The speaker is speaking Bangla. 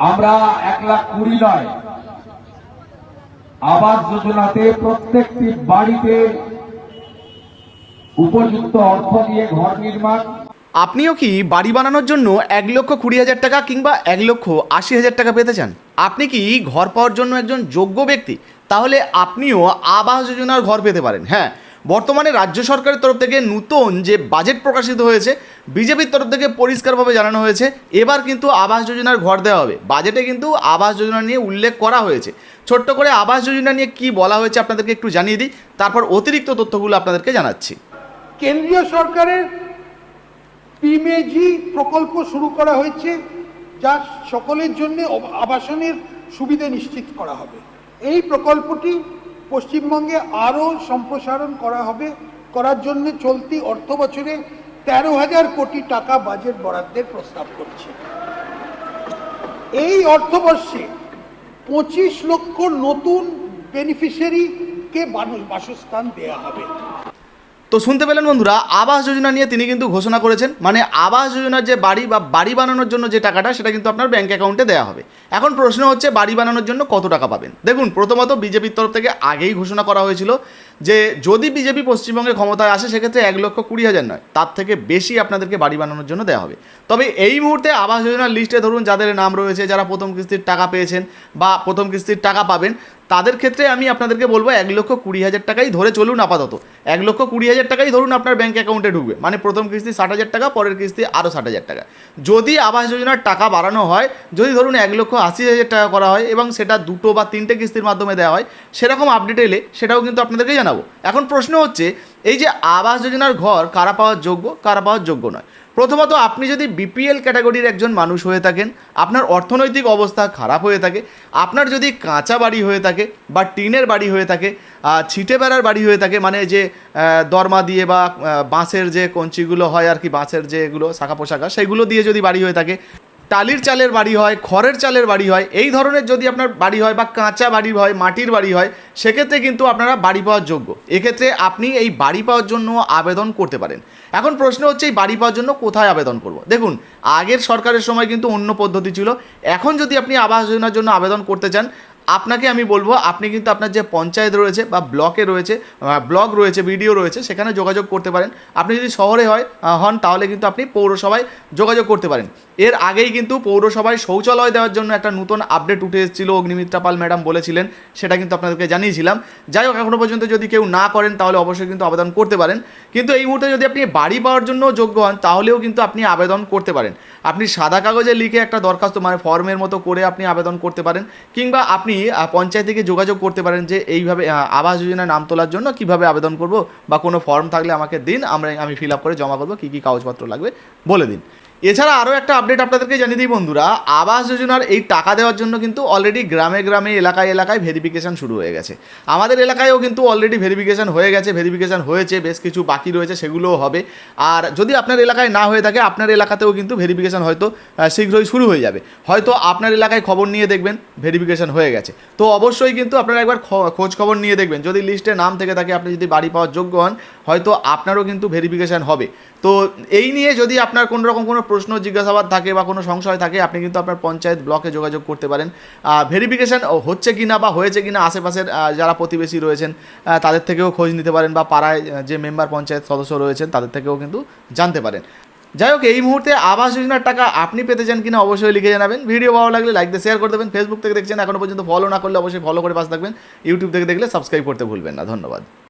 আমরা 1,20,000 নয়, আবাস যোজনাতে প্রত্যেকটি বাড়িতে উপযুক্ত অর্থ দিয়ে ঘর নির্মাণ। আপনিও কি বাড়ি বানানোর জন্য 1,20,000 টাকা কিংবা 1,80,000 টাকা পেতে চান? আপনি কি ঘর পাওয়ার জন্য একজন যোগ্য ব্যক্তি? তাহলে আপনিও আবাস যোজনার ঘর পেতে পারেন। হ্যাঁ, বর্তমানে রাজ্য সরকারের তরফ থেকে নতুন যে বাজেট প্রকাশিত হয়েছে, বিজেপির তরফ থেকে পরিষ্কারভাবে জানানো হয়েছে এবার কিন্তু আবাস যোজনার ঘর দেওয়া হবে। বাজেটে কিন্তু আবাস যোজনা নিয়ে উল্লেখ করা হয়েছে। ছোট্ট করে আবাস যোজনা নিয়ে কি বলা হয়েছে আপনাদেরকে একটু জানিয়ে দিই, তারপর অতিরিক্ত তথ্যগুলো আপনাদেরকে জানাচ্ছি। কেন্দ্রীয় সরকারের পিএমএজি প্রকল্প শুরু করা হয়েছে, যা সকলের জন্য আবাসনের সুবিধা নিশ্চিত করা হবে। এই প্রকল্পটি পশ্চিমবঙ্গে আরও সম্প্রসারণ করা হবে। করার জন্য চলতি অর্থ বছরে 13,000 কোটি টাকা বাজেট বরাদ্দের প্রস্তাব করছে। এই অর্থবর্ষে 25 লক্ষ নতুন বেনিফিশিয়ারিকে বাসস্থান দেওয়া হবে। তো শুনতে পেলেন বন্ধুরা, আবাস যোজনা নিয়ে তিনি কিন্তু ঘোষণা করেছেন, মানে আবাস যোজনার যে বাড়ি বা বাড়ি বানানোর জন্য যে টাকাটা সেটা কিন্তু আপনার ব্যাঙ্ক অ্যাকাউন্টে দেওয়া হবে। এখন প্রশ্ন হচ্ছে বাড়ি বানানোর জন্য কত টাকা পাবেন। দেখুন, প্রথমত বিজেপির তরফ থেকে আগেই ঘোষণা করা হয়েছিল যে যদি বিজেপি পশ্চিমবঙ্গে ক্ষমতায় আসে সেক্ষেত্রে 1,20,000 নয়, তার থেকে বেশি আপনাদেরকে বাড়ি বানানোর জন্য দেওয়া হবে। তবে এই মুহূর্তে আবাস যোজনার লিস্টে ধরুন যাদের নাম রয়েছে, যারা প্রথম কিস্তির টাকা পেয়েছেন বা প্রথম কিস্তির টাকা পাবেন, তাদের ক্ষেত্রে আমি আপনাদেরকে বলবো 1,20,000 টাকাই ধরে চলুন আপাতত। 1,20,000 টাকাই ধরুন আপনার ব্যাঙ্ক অ্যাকাউন্টে ঢুকবে, মানে প্রথম কিস্তি 60,000 টাকা, পরের কিস্তি আরও 60,000 টাকা। যদি আবাস যোজনার টাকা বাড়ানো হয়, যদি ধরুন 1,80,000 টাকা করা হয় এবং সেটা 2 বা 3টে কিস্তির মাধ্যমে দেওয়া হয়, সেরকম আপডেট এলে সেটাও কিন্তু আপনাদেরকে জানাবো। এখন প্রশ্ন হচ্ছে এই যে আবাস যোজনার ঘর কারা পাওয়ার যোগ্য, কারা পাওয়ার যোগ্য নয়। প্রথমত আপনি যদি বিপিএল ক্যাটাগরির একজন মানুষ হয়ে থাকেন, আপনার অর্থনৈতিক অবস্থা খারাপ হয়ে থাকে, আপনার যদি কাঁচা বাড়ি হয়ে থাকে বা টিনের বাড়ি হয়ে থাকে, ছিটে বেড়ার বাড়ি হয়ে থাকে, মানে যে দরমা দিয়ে বা বাঁশের যে কঞ্চিগুলো হয় আর কি, বাঁশের যেগুলো শাখা পোশাকা সেগুলো দিয়ে যদি বাড়ি হয়ে থাকে, টালির চালের বাড়ি হয়, খড়ের চালের বাড়ি হয়, এই ধরনের যদি আপনার বাড়ি হয় বা কাঁচা বাড়ি হয়, মাটির বাড়ি হয়, সেক্ষেত্রে কিন্তু আপনারা বাড়ি পাওয়ার যোগ্য। এক্ষেত্রে আপনি এই বাড়ি পাওয়ার জন্য আবেদন করতে পারেন। এখন প্রশ্ন হচ্ছে এই বাড়ি পাওয়ার জন্য কোথায় আবেদন করব। দেখুন, আগের সরকারের সময় কিন্তু অন্য পদ্ধতি ছিল। এখন যদি আপনি আবাস যোজনার জন্য আবেদন করতে চান, আপনাকে আমি বলবো আপনি কিন্তু আপনার যে পঞ্চায়েত রয়েছে বা ব্লকে রয়েছে, ব্লক রয়েছে, বিডিও রয়েছে, সেখানে যোগাযোগ করতে পারেন। আপনি যদি শহরে হন তাহলে কিন্তু আপনি পৌরসভায় যোগাযোগ করতে পারেন। এর আগেই কিন্তু পৌরসভায় শৌচালয় দেওয়ার জন্য একটা নতুন আপডেট উঠে এসেছিলো, অগ্নিমিত্রা পাল ম্যাডাম বলেছিলেন, সেটা কিন্তু আপনাদেরকে জানিয়েছিলাম। যাই হোক, এখনও পর্যন্ত যদি কেউ না করেন তাহলে অবশ্যই কিন্তু আবেদন করতে পারেন। কিন্তু এই মুহূর্তে যদি আপনি বাড়ি পাওয়ার জন্য যোগ্য হন তাহলেও কিন্তু আপনি আবেদন করতে পারেন। আপনি সাদা কাগজে লিখে একটা দরখাস্ত, মানে ফর্মের মতো করে আপনি আবেদন করতে পারেন, কিংবা আপনি পঞ্চায়েত থেকে যোগাযোগ করতে পারেন যে এইভাবে আবাস যোজনায় নাম তোলার জন্য কিভাবে আবেদন করব, বা কোনো ফর্ম থাকলে আমাকে দিন, আমি ফিল আপ করে জমা করবো, কী কী কাগজপত্র লাগবে বলে দিন। এছাড়া আরও একটা আপডেট আপনাদেরকে জানিয়ে দিই বন্ধুরা, আবাস যোজনার এই টাকা দেওয়ার জন্য কিন্তু অলরেডি গ্রামে গ্রামে, এলাকায় এলাকায় ভেরিফিকেশান শুরু হয়ে গেছে। আমাদের এলাকায়ও কিন্তু অলরেডি ভেরিফিকেশান হয়ে গেছে, ভেরিফিকেশান হয়েছে, বেশ কিছু বাকি রয়েছে, সেগুলোও হবে। আর যদি আপনার এলাকায় না হয়ে থাকে, আপনার এলাকাতেও কিন্তু ভেরিফিকেশান হয়তো শীঘ্রই শুরু হয়ে যাবে। হয়তো আপনার এলাকায় খবর নিয়ে দেখবেন ভেরিফিকেশান হয়ে গেছে, তো অবশ্যই কিন্তু আপনারা একবার খোঁজ খবর নিয়ে দেখবেন। যদি লিস্টে নাম থেকে থাকে, আপনি যদি বাড়ি পাওয়ার যোগ্য হন, হয়তো আপনারও কিন্তু ভেরিফিকেশান হবে। তো এই নিয়ে যদি আপনার কোনো রকম কোনো প্রশ্ন জিজ্ঞাসাবাদ থাকে বা কোনো সংশয় থাকে, আপনি কিন্তু আপনার পঞ্চায়েত ব্লকে যোগাযোগ করতে পারেন। ভেরিফিকেশান হচ্ছে কি না বা হয়েছে কি না আশেপাশের যারা প্রতিবেশী রয়েছেন তাদের থেকেও খোঁজ নিতে পারেন, বা পাড়ায় যে মেম্বার পঞ্চায়েত সদস্য রয়েছেন তাদের থেকেও কিন্তু জানতে পারেন। যাই হোক, এই মুহূর্তে আবাস যোজনার টাকা আপনি পেতে চান কিনা অবশ্যই লিখে জানাবেন। ভিডিও ভালো লাগলে লাইক দিয়ে শেয়ার করে দেবেন। ফেসবুক থেকে দেখছেন, এখনও পর্যন্ত ফলো না করলে অবশ্যই ফলো করে পাশে থাকবেন। ইউটিউব থেকে দেখলে সাবস্ক্রাইব করতে ভুলবেন না। ধন্যবাদ।